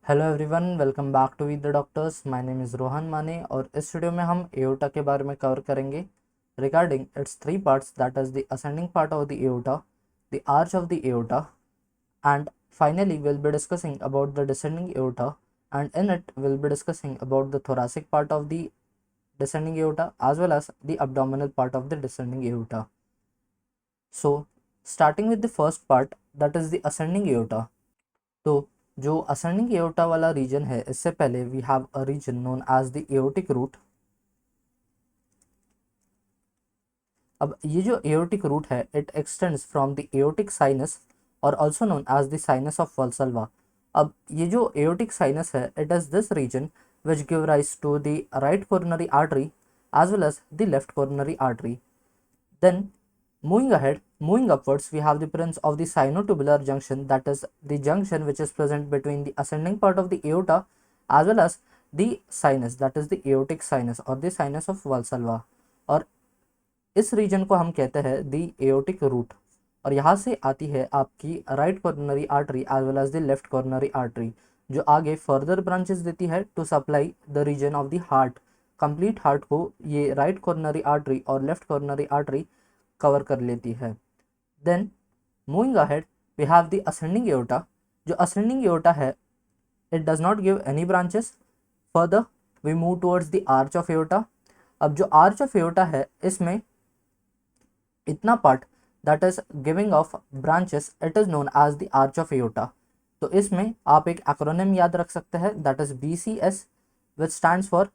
Hello everyone, welcome back to wheat the doctors. My name is Rohan Mane और इस video में हम एओर्टा के बारे में कवर करेंगे regarding it's three parts, that is the ascending part of the aorta, the arch of the aorta, and finally we'll be discussing about the descending aorta, and in it we'll be discussing about the thoracic part of the descending aorta as well as the abdominal part of the descending aorta. So starting with the first part, that is the ascending aorta. तो जो ascending aorta वाला reason है, इससे पहले we have a region known as the aortic root. अब ये जो aortic root है, it extends from the aortic sinus और also known as the sinus of Valsalva. अब ये जो एओर्टिक साइनस है, it is this region which give rise to the right coronary artery as well as the left coronary artery. Then moving upwards, we have the presence of the sinotubular junction, that is the junction which is present between the ascending part of the aorta as well as the sinus, that is the aortic sinus or the sinus of Valsalva। और इस reason को हम कहते हैं दी aortic root, और यहाँ से आती है आपकी right coronary artery as well as the left coronary artery, जो आगे फर्दर ब्रांचेस देती है to supply the region of the heart. Complete heart को ये राइट कॉर्नरी आर्टरी और लेफ्ट कॉर्नरी आर्टरी कवर कर लेती है। Then moving ahead, we have the ascending aorta. जो असेंडिंग एओर्टा है, it does not give any branches. Further we move towards the arch of aorta. अब जो arch of aorta है, इसमें इतना part that is giving off branches, it is known as the arch of aorta. तो इसमें आप एक acronym याद रख सकते हैं, that is BCS, which stands for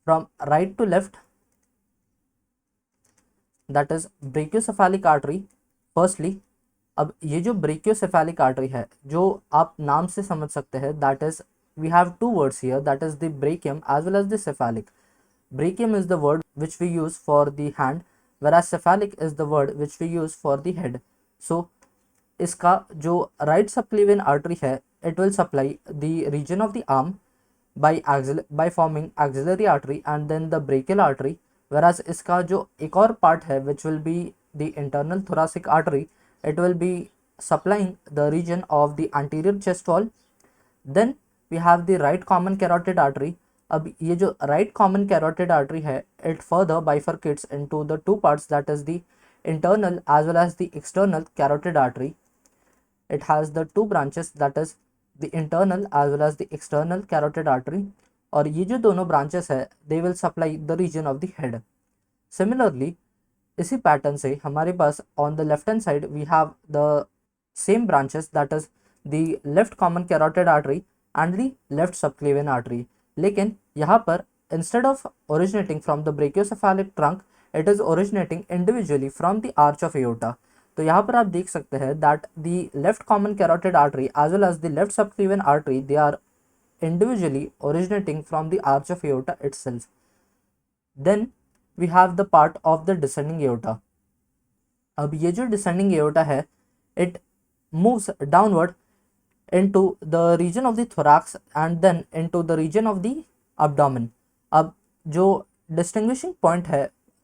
from right to left, that is brachiocephalic artery. Firstly, अब ये जो ब्रेकियोसेफेलिक आर्टरी है, जो आप नाम से समझ सकते हैं, that is we have two words here, that is the brachium as well as the cephalic. Brachium is the word which we use for the hand, whereas cephalic is the word which we use for the head. So इसका जो right subclavian artery है, it will supply the region of the arm by forming axillary artery and then the brachial artery, whereas इसका जो एक और part है which will be the internal thoracic artery, it will be supplying the region of the anterior chest wall. Then we have the right common carotid artery. अब ये जो right common carotid artery है, it further bifurcates into the two parts, that is the internal as well as the external carotid artery. It has the two branches, that is the internal as well as the external carotid artery, और ये जो दोनों branches है, they will supply the region of the head. Similarly, इसी pattern से हमारे पास on the left hand side we have the same branches, that is the left common carotid artery and the left subclavian artery. लेकिन यहाँ पर instead of originating from the brachiocephalic trunk, it is originating individually from the arch of aorta. तो यहाँ पर आप देख सकते हैं that the left common carotid artery as well as the left subclavian artery, they are individually originating from the arch of aorta itself. Then we have the part of the descending aorta. अब ये जो descending aorta है, it moves downward into the region of the thorax and then into the region of the abdomen. अब जो distinguishing point है,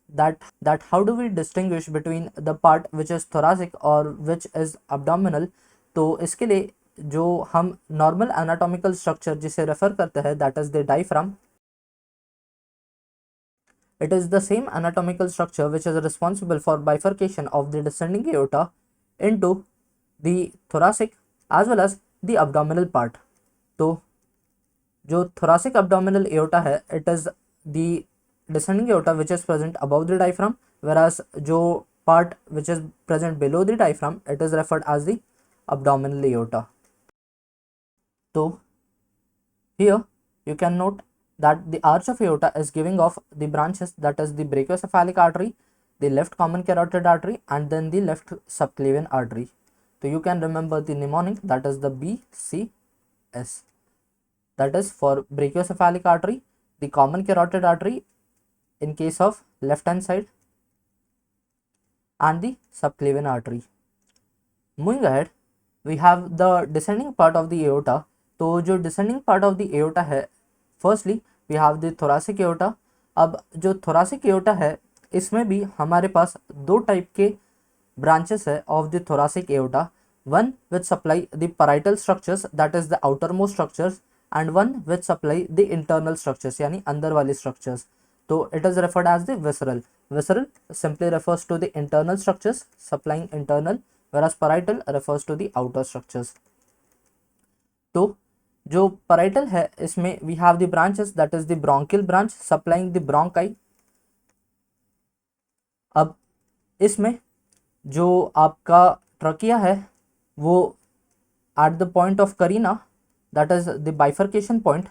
that how do we distinguish between the part which is thoracic or which is abdominal? तो इसके लिए जो हम normal anatomical structure जिसे refer करते हैं, that is the diaphragm. It is the same anatomical structure which is responsible for bifurcation of the descending aorta into the thoracic as well as the abdominal part. तो जो thoracic abdominal aorta है, it is the descending aorta which is present above the diaphragm, whereas जो part which is present below the diaphragm, it is referred as the abdominal aorta. तो here you can note that the arch of aorta is giving off the branches, that is the brachiocephalic artery, the left common carotid artery and then the left subclavian artery. So you can remember the mnemonic, that is the BCS, that is for brachiocephalic artery, the common carotid artery in case of left hand side and the subclavian artery. Moving ahead, we have the descending part of the aorta. तो जो descending part of the aorta है, firstly we have the thoracic aorta. अब जो thoracic aorta है, इसमें भी हमारे पास दो टाइप के ब्रांचेस है of the thoracic aorta. One which supply the parietal structures, that is the outer most structures, and one which supply the internal structures यानी अंदर वाली structures. तो it is referred as the visceral. Visceral simply refers to the internal structures supplying internal, whereas parietal refers to the outer structures. तो जो parietal है इसमें we have the branches, that is the bronchial branch supplying the bronchi. अब इसमें जो आपका trachea है वो at the point of carina, that is the bifurcation point,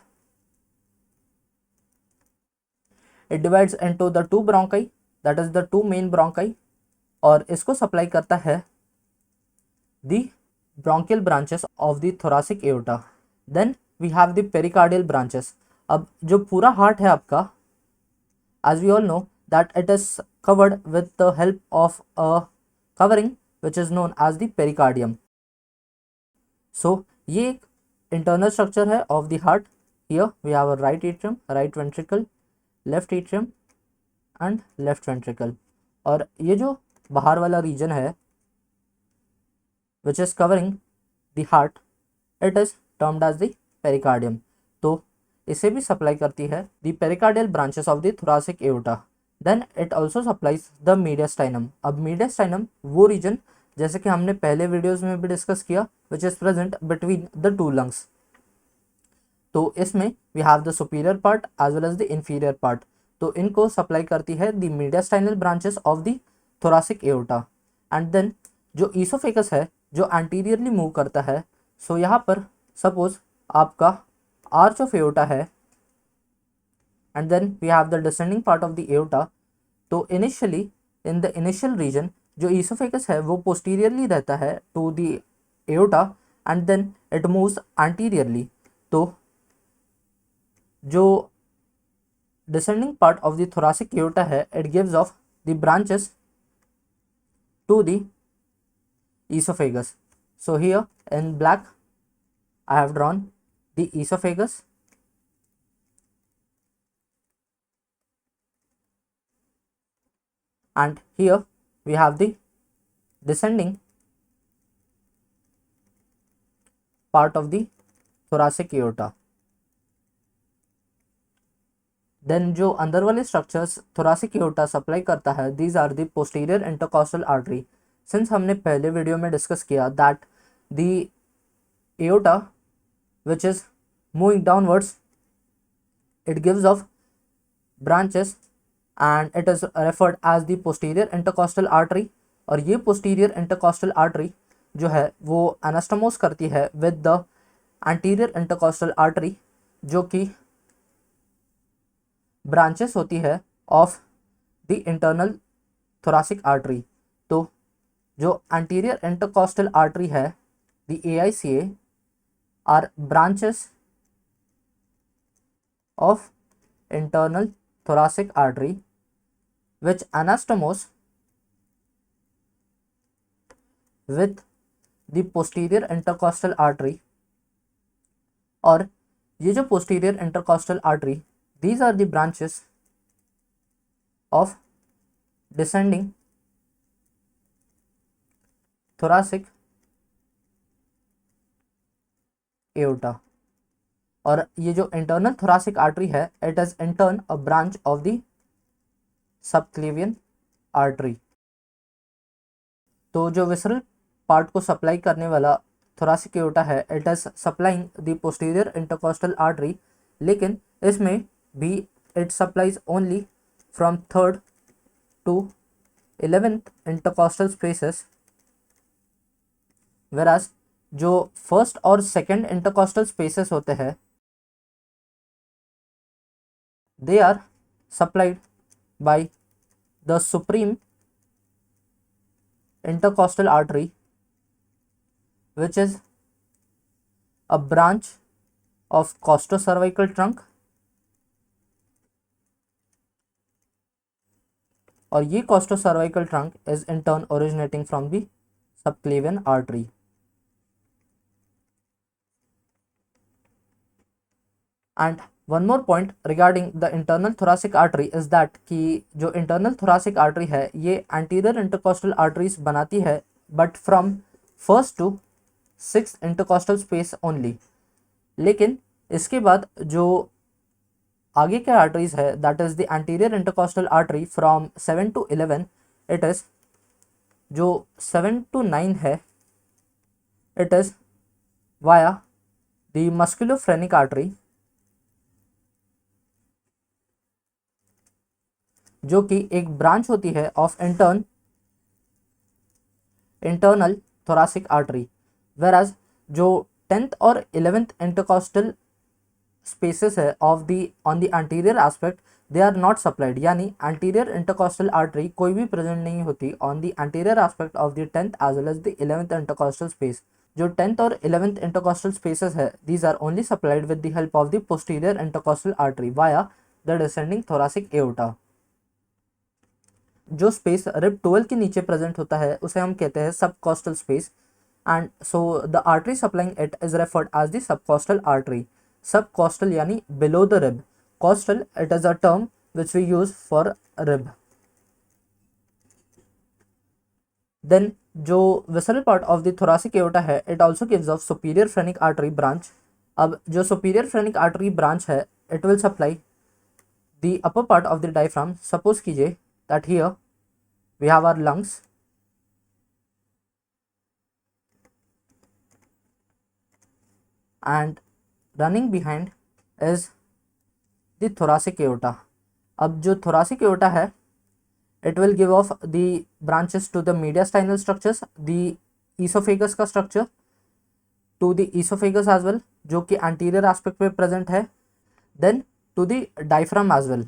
it divides into the two bronchi, that is the two main bronchi, और इसको supply करता है the bronchial branches of the thoracic aorta. Then we have the pericardial branches. अब जो पूरा heart है आपका, as we all know that it is covered with the help of a covering which is known as the pericardium. So ये एक internal structure है of the heart. Here we have a right atrium, right ventricle, left atrium and left ventricle. और ये जो बाहर वाला region है which is covering the heart, it is termed as the pericardium. तो इसे भी सप्लाई करती है the pericardial branches of the thoracic aorta. Then it also supplies the mediastinum. अब mediastinum वो region जैसे कि हमने पहले वीडियोस में भी डिस्कस किया which is present between the two lungs. तो इसमें we have the superior part as well as the inferior part. तो इनको सप्लाई करती है the mediastinal branches of the thoracic aorta. And then जो esophagus है जो anteriorly मूव करता है, सो यहाँ पर सपोज आपका arch of aorta है and then we have the descending part of the aorta. तो initially in the initial region जो esophagus है वो posteriorly रहता है to the aorta and then it moves anteriorly. तो जो descending part of the thoracic aorta है it gives off the branches to the esophagus. So here in black I have drawn the esophagus and here we have the descending part of the thoracic aorta. Then जो अंदर वाले structures thoracic aorta supply करता है these are the posterior intercostal artery. Since हमने पहले video में discuss किया that the aorta which is moving downwards it gives off branches and it is referred as the posterior intercostal artery. और ये posterior intercostal artery जो है वो anastomose करती है with the anterior intercostal artery जो कि branches होती है of the internal thoracic artery. तो जो anterior intercostal artery है the AICA are branches of internal thoracic artery which anastomose with the posterior intercostal artery. और ये जो posterior intercostal artery these are the branches of descending thoracic aorta. और ये जो internal thoracic artery है it is in turn a branch of the subclavian artery. तो जो visceral part को सप्लाई करने वाला thoracic aorta है it is supplying the posterior intercostal artery, लेकिन इसमें भी it supplies only from 3rd to 11th intercostal spaces, whereas जो फर्स्ट और सेकेंड इंटरकॉस्टल स्पेसेस होते हैं they are supplied by the supreme intercostal artery which is a branch of costocervical trunk. और ये costocervical trunk is in turn originating from the subclavian artery. And one more point regarding the internal thoracic artery is that कि जो internal thoracic artery है ये anterior intercostal arteries बनाती है but from first to sixth intercostal space only. लेकिन इसके बाद जो आगे के आर्टरीज है that is the anterior intercostal artery from 7 to 11, it is जो 7 to 9 है it is via the musculophrenic artery, जो कि एक ब्रांच होती है of internal thoracic artery, whereas जो 10th और 11th इंटरकॉस्टल स्पेसेस है of the on the anterior aspect they are not supplied, यानी एंटीरियर इंटरकॉस्टल आर्टरी कोई भी प्रेजेंट नहीं होती on the anterior aspect of the 10th as well as the 11th intercostal space. जो 10th और 11th intercostal spaces है these are only supplied with the help of the posterior intercostal artery via the descending thoracic aorta. जो space rib 12 के नीचे present होता है उसे हम कहते हैं subcostal space, and so the artery supplying it is referred as the subcostal artery. Subcostal यानी below the rib, costal it is a term which we use for rib. Then जो visceral part of the thoracic aorta है it also gives off superior phrenic artery branch. अब जो superior phrenic artery branch है it will supply the upper part of the diaphragm. Suppose कीजिए that here we have our lungs and running behind is the thoracic aorta। अब जो thoracic aorta है it will give off the branches to the mediastinal structures, the esophagus का structure, to the esophagus as well जो कि anterior aspect पे present है, then to the diaphragm as well,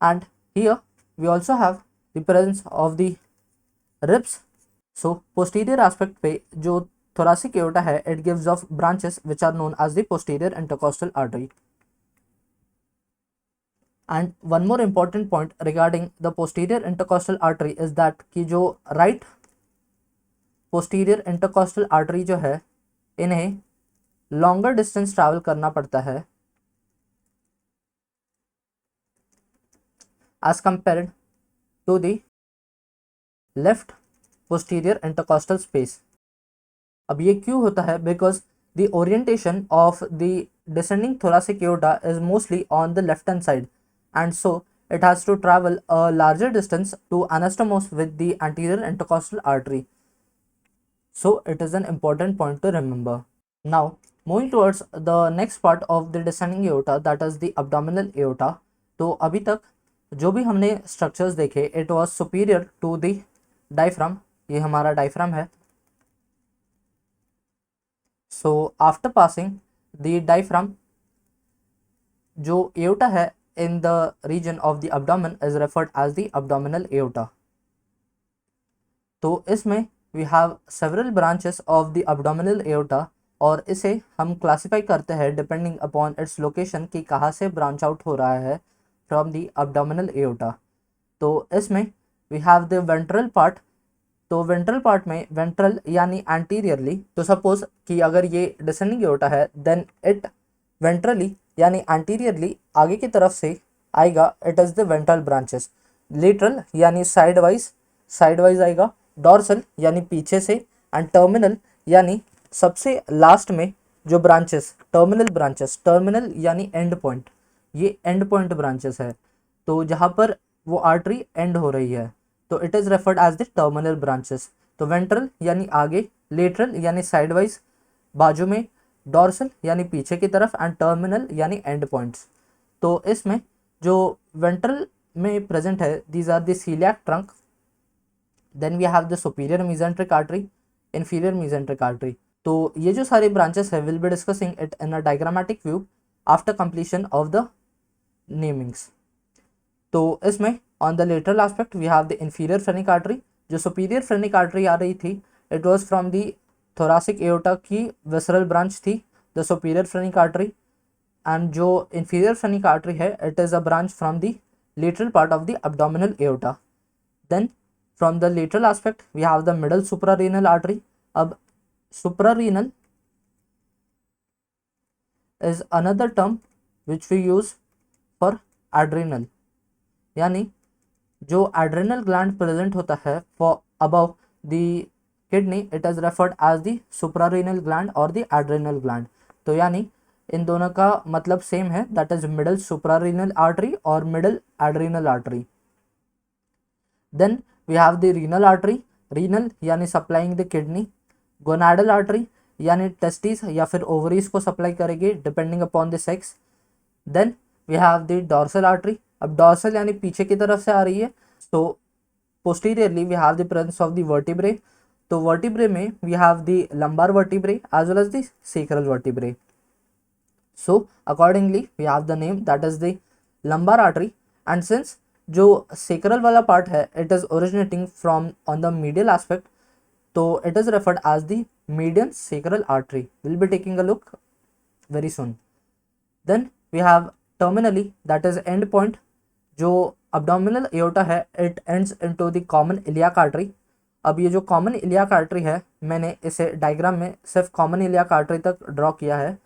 and here we also have the presence of the ribs। so posterior aspect पे जो thoracic aorta है it gives off branches which are known as the posterior intercostal artery। and one more important point regarding the posterior intercostal artery is that कि जो right posterior intercostal artery जो है इन्हें longer distance travel करना पड़ता है as compared to the left posterior intercostal space। अब ये क्यों होता है? because the orientation of the descending thoracic aorta is mostly on the left hand side, and so it has to travel a larger distance to anastomose with the anterior intercostal artery, so it is an important point to remember। now moving towards the next part of the descending aorta that is the abdominal aorta। तो अभी तक जो भी हमने structures देखे it was superior to the diaphragm, ये हमारा diaphragm है। So after passing the diaphragm जो एओर्टा है in the region of the abdomen is referred as the abdominal aorta. तो इसमें we have several branches of the abdominal aorta और इसे हम क्लासिफाई करते हैं डिपेंडिंग अपॉन इट्स लोकेशन कि कहाँ से ब्रांच आउट हो रहा है फ्रॉम द एब्डोमिनल एओर्टा। तो इसमें we have the ventral part. तो वेंट्रल पार्ट में वेंट्रल यानी एंटीरियरली, तो सपोज कि अगर ये डिसेंडिंग एओर्टा है देन इट वेंट्रली यानी एंटीरियरली आगे की तरफ से आएगा, it is the ventral branches. Lateral यानी साइड वाइज आएगा, डॉर्सल यानी पीछे से, एंड टर्मिनल यानी सबसे लास्ट में जो ब्रांचेस टर्मिनल यानी एंड पॉइंट, ये एंड पॉइंट ब्रांचेस है। तो जहाँ पर वो आर्टरी एंड हो रही है तो it is referred as the terminal branches. तो वेंट्रल यानी आगे, लेटरल यानी साइडवाइज बाजू में, डॉर्सल यानी पीछे की तरफ, एंड टर्मिनल यानी एंड पॉइंट्स। तो इसमें जो वेंट्रल में प्रेजेंट है these are the coeliac trunk, then we have the superior mesenteric artery, inferior mesenteric artery. तो ये जो सारे ब्रांचेस है will be discussing it in a diagrammatic view after completion of the namings. तो इसमें on the lateral aspect we have the inferior phrenic artery. जो superior phrenic artery आ रही थी it was from the thoracic aorta की visceral branch थी the superior phrenic artery, and जो inferior phrenic artery है it is a branch from the lateral part of the abdominal aorta. Then from the lateral aspect we have the middle suprarenal artery. अब suprarenal is another term which we use for adrenal, यानी जो adrenal gland present होता है for above the kidney it is referred as the suprarenal gland or the adrenal gland। तो यानी इन दोनों का मतलब सेम है, that is middle suprarenal artery और middle adrenal artery. Then we have the renal artery, renal यानी supplying the kidney, gonadal artery यानी testis या फिर ओवरीज को सप्लाई करेगी depending upon the sex. Then we have the dorsal artery, अब dorsal यानी पीछे की तरफ से आ रही है, तो posteriorly we have the presence of the vertebrae, तो वर्टिब्रे में we have the lumbar vertebrae as well as the sacral vertebrae. So accordingly we have the name that is the lumbar artery, and since जो sacral वाला part है it is originating from on the medial aspect, तो it is referred as the median sacral artery. We'll be taking a look very soon. Then we have terminally, that is end point, जो abdominal aorta है it ends into the common iliac artery। अब ये जो common iliac artery है मैंने इसे diagram में सिर्फ कॉमन इलियाक आर्टरी तक ड्रॉ किया है।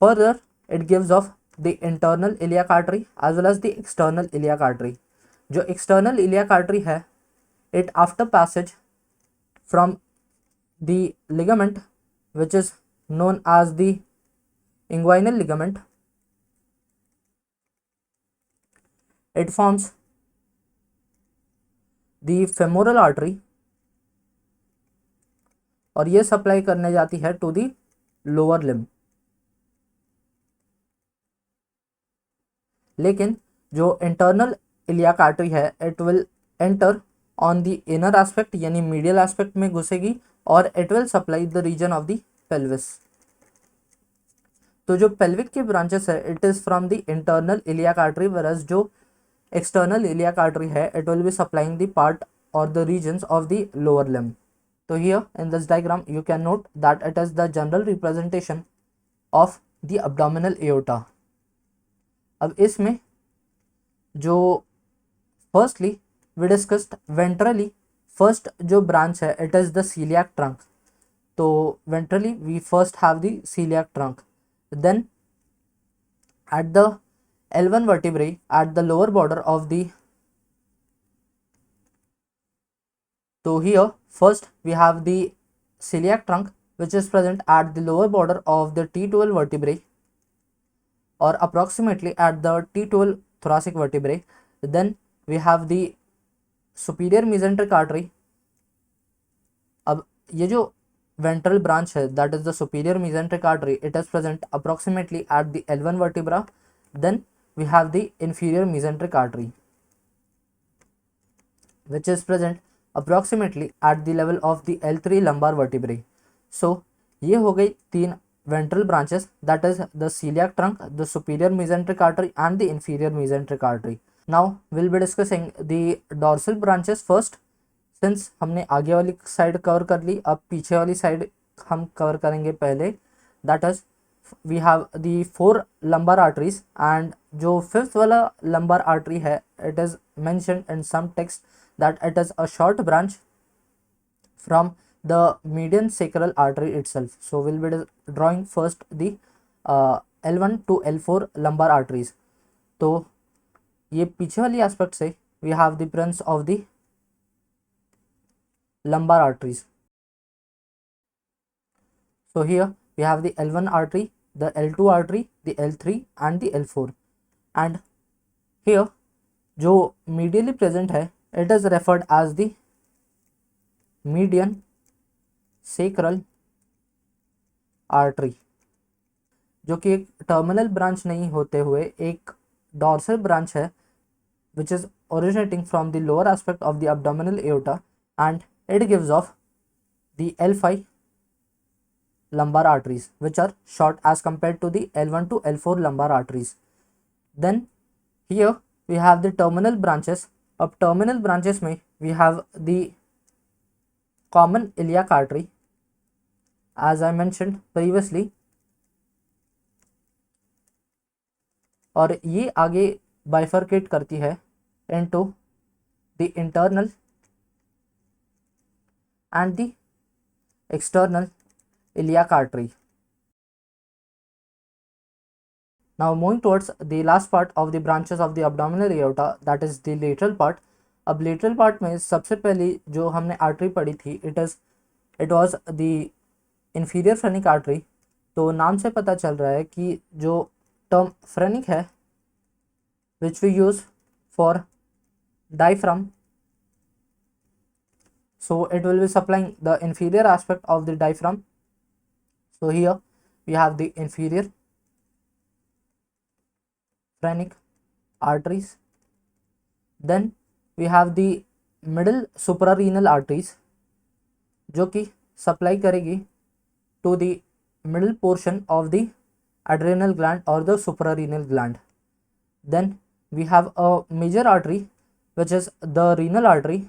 Further, it gives off the internal iliac artery as well as the external iliac artery. जो external iliac artery है, it after passage from the ligament which is known as the inguinal ligament, it forms the femoral artery और ये supply करने जाती है to the lower limb। लेकिन जो internal iliac artery है it will enter on the inner aspect यानी medial aspect में घुसेगी और it will supply the region of the pelvis. तो जो पेल्विक के ब्रांचेस है it is from the internal iliac artery, whereas जो एक्सटर्नल इलियाक आर्टरी है it will be supplying the part और the regions of the lower limb. तो here in this diagram you can note that it is the general representation of the abdominal aorta। अब इसमें जो firstly we discussed ventrally, first जो branch है it is the coeliac trunk, तो ventrally we first have the coeliac trunk. Then at the L1 vertebrae at the lower border of the, so here first we have the celiac trunk which is present at the lower border of the T12 vertebrae or approximately at the T12 thoracic vertebrae. Then we have the superior mesenteric artery। अब ये जो ventral branch है that is the superior mesenteric artery, it is present approximately at the L1 vertebra। Then we have the inferior mesenteric artery which is present approximately at the level of the L3 lumbar vertebrae। so ये हो गई तीन ventral branches, that is the celiac trunk, the superior mesenteric artery and the inferior mesenteric artery। now we'll be discussing the dorsal branches first। since हमने आगे वाली side cover कर ली, अब पीछे वाली साइड हम कवर करेंगे पहले। that is we have the 4 lumbar arteries, and जो फिफ्थ वाला lumbar artery है it is mentioned in some text that it is a short branch from the median sacral artery itself। so we'll be drawing first the L1 to L4 lumbar arteries। तो ये पीछे वाली aspect से we have the presence of the lumbar arteries। so here we have the L1 artery, the L2 artery, the L3 and the L4। and here जो medially present है it is referred as the median sacral artery, जो कि एक terminal branch नहीं होते हुए एक dorsal branch है which is originating from the lower aspect of the abdominal aorta, and it gives off the L5 lumbar arteries which are short as compared to the L1 to L4 lumbar arteries। then here we have the terminal branches। अब terminal branches में we have the common iliac artery as I mentioned previously, और ये आगे bifurcate करती है into the internal and the external iliac artery। now moving towards the last part of the branches of the abdominal aorta, that is the lateral part। अब lateral part में सबसे पहली जो हमने आर्टरी पढ़ी थी it was the inferior phrenic artery तो नाम से पता चल रहा है कि जो टर्म फ्रेनिक है which we use for diaphragm, so it will be supplying the inferior aspect of the diaphragm. So here we have the inferior phrenic arteries, then we have the middle suprarenal arteries जो कि supply करेगी to the middle portion of the adrenal gland or the suprarenal gland. Then we have a major artery which is the renal artery,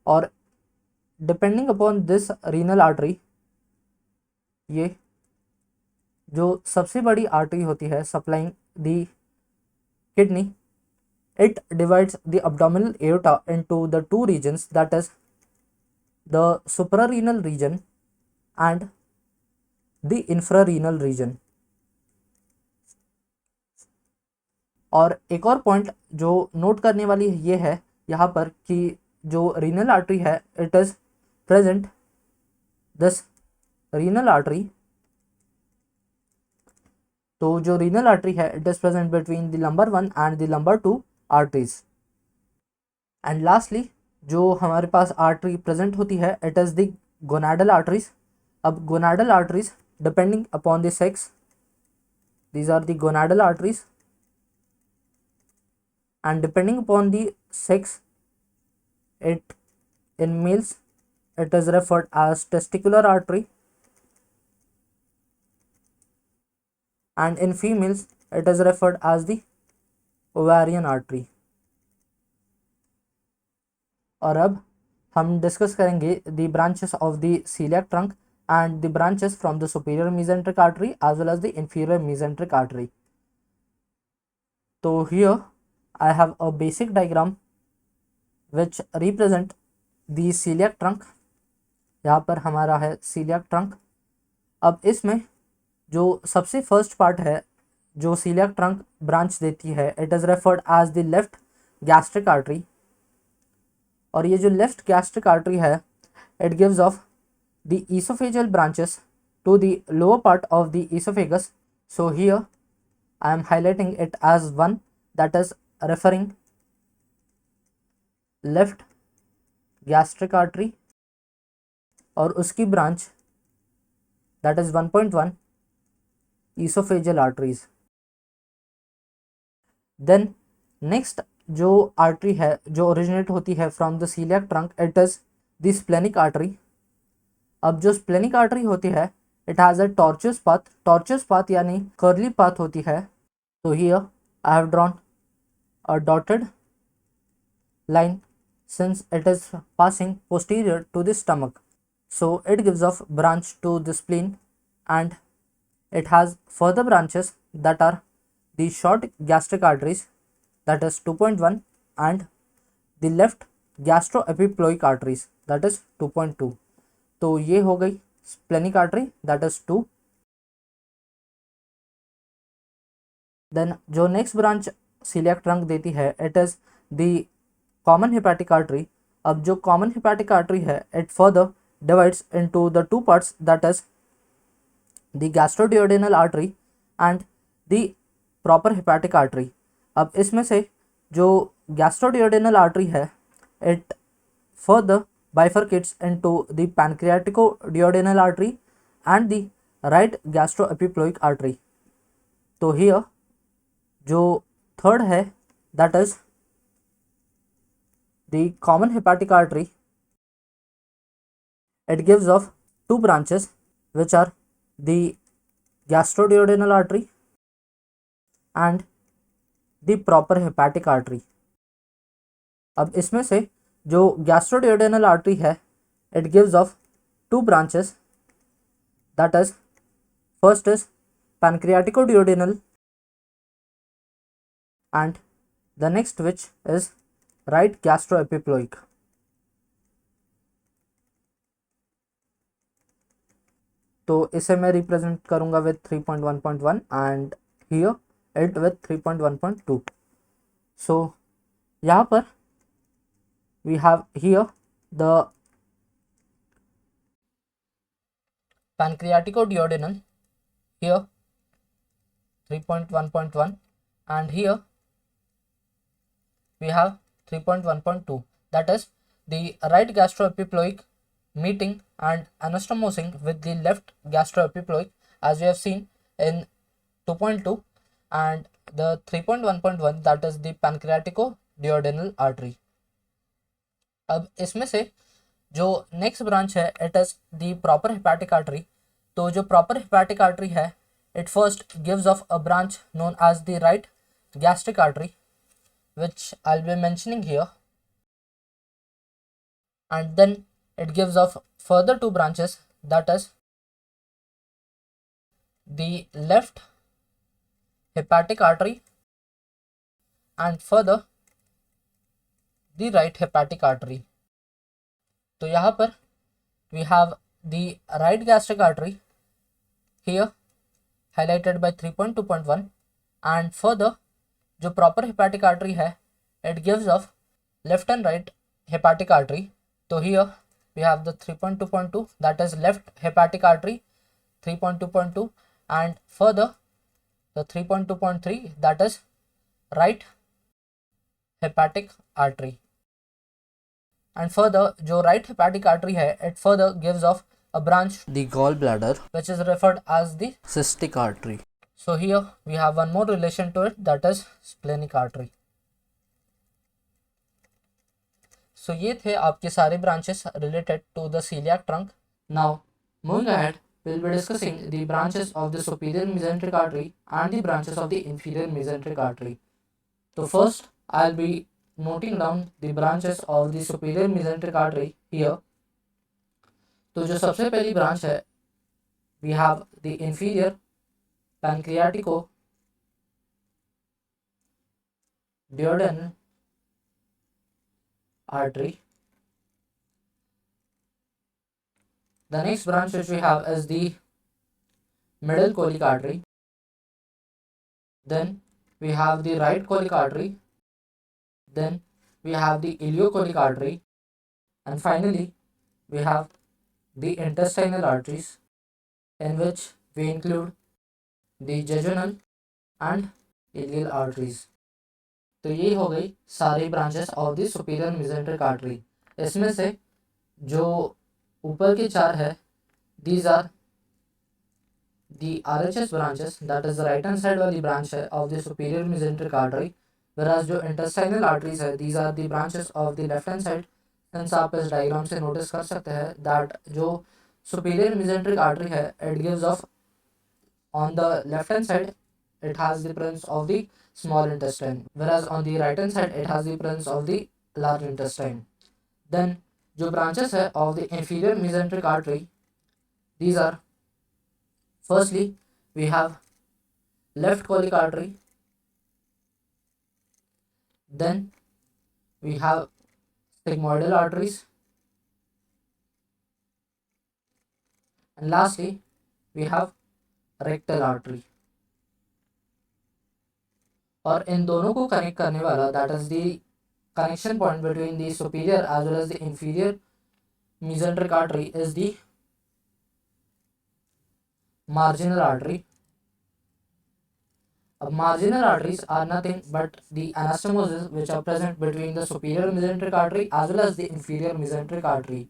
or depending upon this renal artery, ये जो सबसे बड़ी artery होती है supplying the kidney, it divides the abdominal aorta into the two regions, that is the suprarenal region and the infrarenal region. और एक और point जो नोट करने वाली ये है यहाँ पर कि जो रीनल आर्टरी है it is present, this renal artery, तो जो रीनल आर्टरी है it is present between the number 1 and the number 2 arteries. And lastly जो हमारे पास आर्टरी प्रेजेंट होती है it is the gonadal arteries. अब gonadal arteries depending upon the sex, these are the gonadal arteries, and depending upon the sex, it in males it is referred as testicular artery, and in females it is referred as the ovarian artery. और अब हम discuss करेंगे the branches of the celiac trunk and the branches from the superior mesenteric artery as well as the inferior mesenteric artery. So here I have a basic diagram which represent the celiac trunk. यहाँ पर हमारा है celiac trunk. अब इसमें जो सबसे first part है जो celiac trunk ब्रांच देती है it is referred as the left gastric artery. और ये जो left gastric artery है it gives off the esophageal branches to the lower part of the esophagus. So here I am highlighting it as one, that is referring left gastric artery, और उसकी branch that is 1.1 esophageal arteries. Then next जो artery है जो originate होती है from the celiac trunk it is the splenic artery. अब जो splenic artery होती है it has a tortuous path यानी कर्ली पाथ होती है. तो here I have drawn a dotted line since it is passing posterior to the stomach, so it gives off branch to the spleen and it has further branches that are the short gastric arteries that is 2.1 and the left gastroepiploic arteries that is 2.2. तो ये हो गई splenic artery that is 2. Then जो next branch coeliac trunk देती है it is the common hepatic artery. अब जो common hepatic artery है it further divides into the two parts that is the gastroduodenal artery and the proper hepatic artery. अब इसमें से जो गैस्ट्रोडियोडेनल आर्टरी है it further bifurcates into the pancreaticoduodenal artery and the right gastroepiploic artery. तो here जो third है that is the common hepatic artery. It gives off two branches which are the gastroduodenal artery and the proper hepatic artery. अब इसमें से जो gastroduodenal artery है it gives off two branches that is first is pancreaticoduodenal and the next which is right gastroepiploic. तो इसे मैं represent करूंगा with 3.1.1 and here it with 3.1.2. So यहाँ पर we have here the pancreaticoduodenal here 3.1.1, and here we have 3.1.2, that is the right gastroepiploic meeting and anastomosing with the left gastroepiploic, as we have seen in 2.2, and the 3.1.1 that is the pancreatico-duodenal artery. अब इसमें से जो next branch है it is the proper hepatic artery. तो जो proper hepatic artery है it first gives off a branch known as the right gastric artery which I'll be mentioning here, and then it gives off further two branches, that is the left hepatic artery and further the right hepatic artery. तो यहाँ पर we have the right gastric artery here highlighted by 3.2.1, and further जो proper hepatic artery है it gives off left and right hepatic artery. तो here we have the 3.2.2 that is left hepatic artery 3.2.2, and further the 3.2.3 that is right hepatic artery. And further जो right hepatic artery है it further gives off a branch the gallbladder which is referred as the cystic artery. So here we have one more relation to it, that is splenic artery. So ये थे आपके सारे branches related to the celiac trunk. Now moving ahead, we'll be discussing the branches of the superior mesenteric artery and the branches of the inferior mesenteric artery. So first I'll be noting down the branches of the superior mesenteric artery here. तो जो सबसे पहली branch है we have the inferior pancreatico duodenal artery. The next branch which we have is the middle colic artery. Then we have the right colic artery. Then we have the ileocolic artery, and finally we have the intestinal arteries, in which we include the jejunal and ileal arteries. तो ये हो गई सारी branches of the superior mesenteric artery. इसमें से जो ऊपर के चार है these are the RHS branches, that is right hand side वाली ब्रांच है of the superior mesenteric artery, whereas जो इंटेस्टाइनल आर्टरीज है these are the branches of the left hand side. Since आप इस डायग्राम से नोटिस कर सकते हैं दैट जो सुपीरियर मेसेंटेरिक आर्टरी है it gives of on the left hand side it has the presence of the small intestine, whereas on the right hand side it has the presence of the large intestine. Then जो branches है of the inferior mesenteric artery, these are firstly we have left colic artery, then we have sigmoidal arteries, and lastly we have rectal artery. और इन दोनों को connect करने वाला that is the connection point between the superior as well as the inferior mesenteric artery is the marginal artery. Marginal arteries are nothing but the anastomoses which are present between the superior mesenteric artery as well as the inferior mesenteric artery.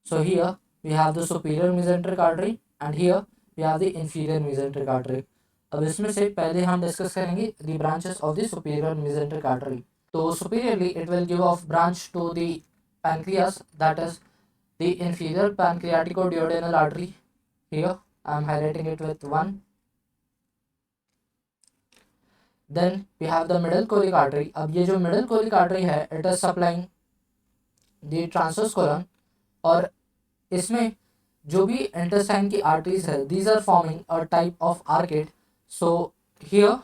So here we have the superior mesenteric artery and here we have the inferior mesenteric artery. अब इसमें से पहले हम discuss करेंगे the branches of the superior mesenteric artery. तो superiorly it will give off branch to the pancreas, that is the inferior pancreatico-duodenal artery. Here I am highlighting it with 1. Then we have the middle colic artery. अब ये जो middle colic artery है it is supplying the transverse colon, और इसमें जो भी intestine की arteries है these are forming a type of arcade. So here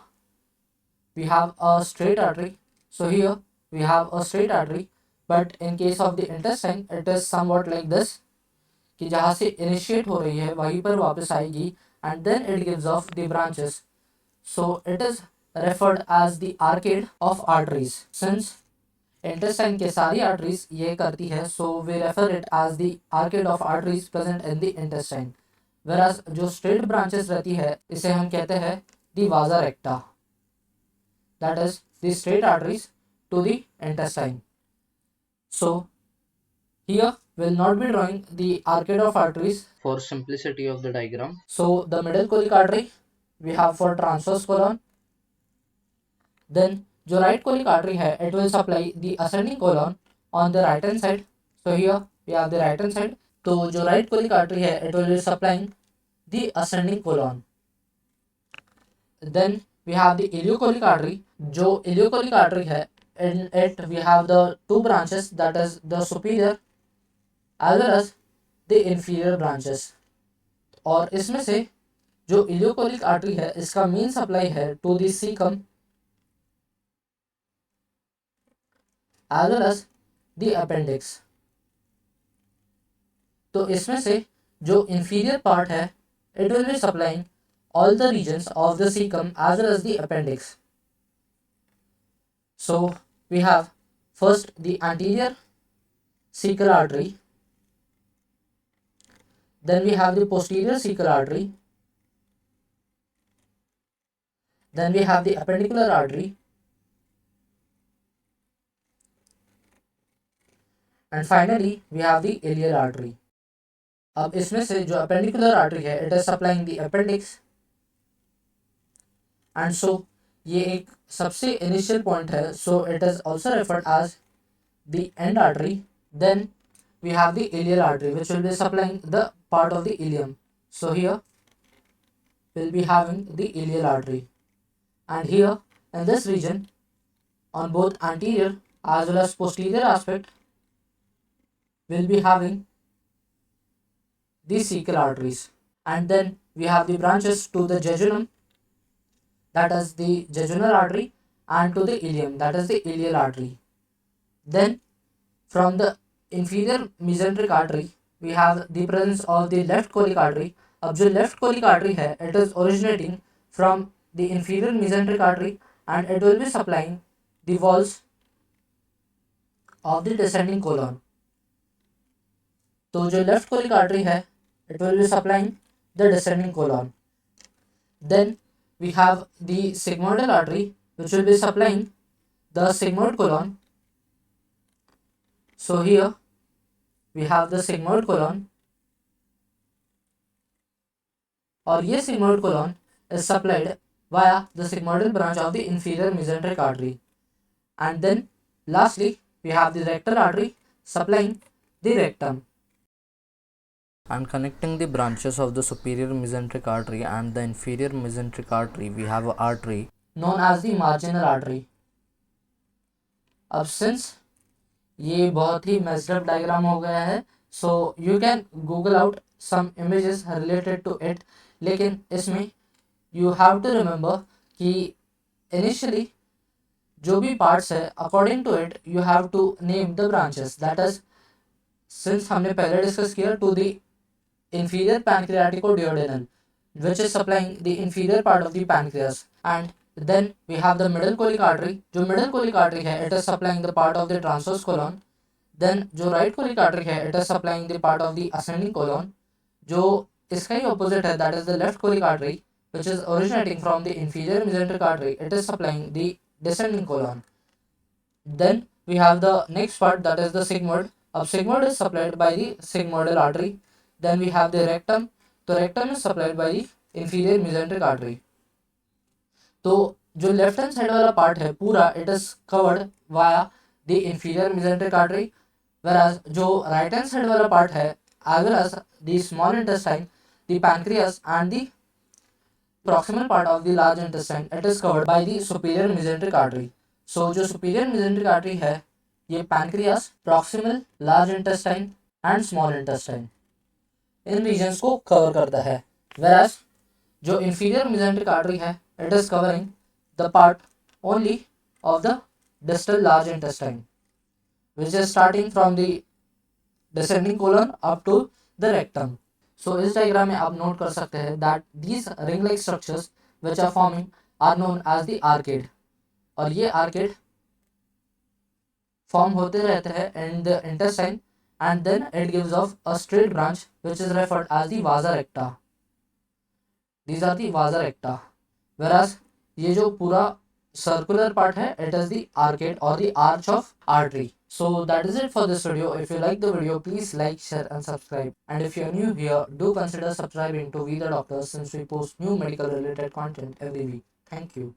we have a straight artery. So here we have a straight artery, but in case of the intestine it is somewhat like this कि जहाँ से initiate हो रही है वहीं पर वापस आएगी and then it gives off the branches. So it is referred as the arcade of arteries. Since intestine के सारी arteries ये करती है so we refer it as the arcade of arteries present in the intestine. whereas जो straight branches रहती है इसे हम कहते हैं the vasa recta, that is the straight arteries to the intestine. So here we'll not be drawing the arcade of arteries for simplicity of the diagram. So the middle colic artery we have for transverse colon, then जो right colic artery है it will supply the ascending colon on the right hand side. So here we have the right hand side, तो जो right colic artery है it will be supplying the ascending colon. Then we have the ileocolic artery, जो ileocolic artery है in it we have the two branches, that is the superior as well as the inferior branches. और इसमें से जो ileocolic artery है इसका main supply है to the cecum as well as the appendix. तो इसमें से जो inferior part है it will be supplying all the regions of the cecum as well as the appendix. So we have first the anterior cecal artery, then we have the posterior cecal artery, then we have the appendicular artery, and finally we have the ileal artery. अब इसमें से जो appendicular artery है it is supplying the appendix, and so ये एक सबसे initial point है, so it is also referred as the end artery. Then we have the ileal artery which will be supplying the part of the ileum. So here we'll be having the ileal artery, and here in this region on both anterior as well as posterior aspect we'll be having the cecal arteries. And then we have the branches to the jejunum, that is the jejunal artery, and to the ileum, that is the ileal artery. Then from the inferior mesenteric artery we have the presence of the left colic artery. अब जो left colic artery है it is originating from the inferior mesenteric artery and it will be supplying the walls of the descending colon. तो जो left colic artery है it will be supplying the descending colon. Then we have the sigmoidal artery which will be supplying the sigmoid colon. So here we have the sigmoid colon, और ये sigmoid colon is supplied via the sigmoidal branch of the inferior mesenteric artery. And then lastly we have the rectal artery supplying the rectum. And connecting the branches of the superior mesenteric artery and the inferior mesenteric artery we have an artery known as the marginal artery. अब since ये बहुत ही messed up diagram हो गया है, so you can google out some images related to it, लेकिन इसमें you have to remember कि initially जो भी parts है according to it you have to name the branches, that is since हमने पहले discuss किया to the inferior pancreaticoduodenal which is supplying the inferior part of the pancreas, and then we have the middle colic artery. जो middle colic artery है it is supplying the part of the transverse colon. Then जो right colic artery है it is supplying the part of the ascending colon. जो इसका ही opposite है that is the left colic artery which is originating from the inferior mesenteric artery, it is supplying the descending colon. Then we have the next part that is the sigmoid. अब sigmoid is supplied by the sigmoidal artery. Then we have the rectum. तो rectum is supplied by the inferior mesenteric artery. तो जो left hand side वाला part है पूरा it is covered via the inferior mesenteric artery, whereas जो right hand side वाला part है as well as the small intestine, the pancreas and the proximal part of the large intestine, it is covered by the superior mesenteric artery. So जो superior mesenteric artery है ये pancreas, proximal, large intestine and small intestine in regions को cover करता है, whereas जो inferior mesenteric artery है it is covering the part only of the distal large intestine which is starting from the descending colon up to the rectum. So इस diagram में आप note कर सकते हैं that these ring like structures which are forming are known as the arcade, और ये arcade form होते रहते हैं in the intestine and then it gives off a straight branch which is referred as the vasa recta. these are the vasa recta, whereas ये जो पूरा circular part है, it is the arcade or the arch of artery. So that is it for this video. If you like the video, please like, share and subscribe. And if you're new here, do consider subscribing to We the Doctors, since we post new medical related content every week. Thank you.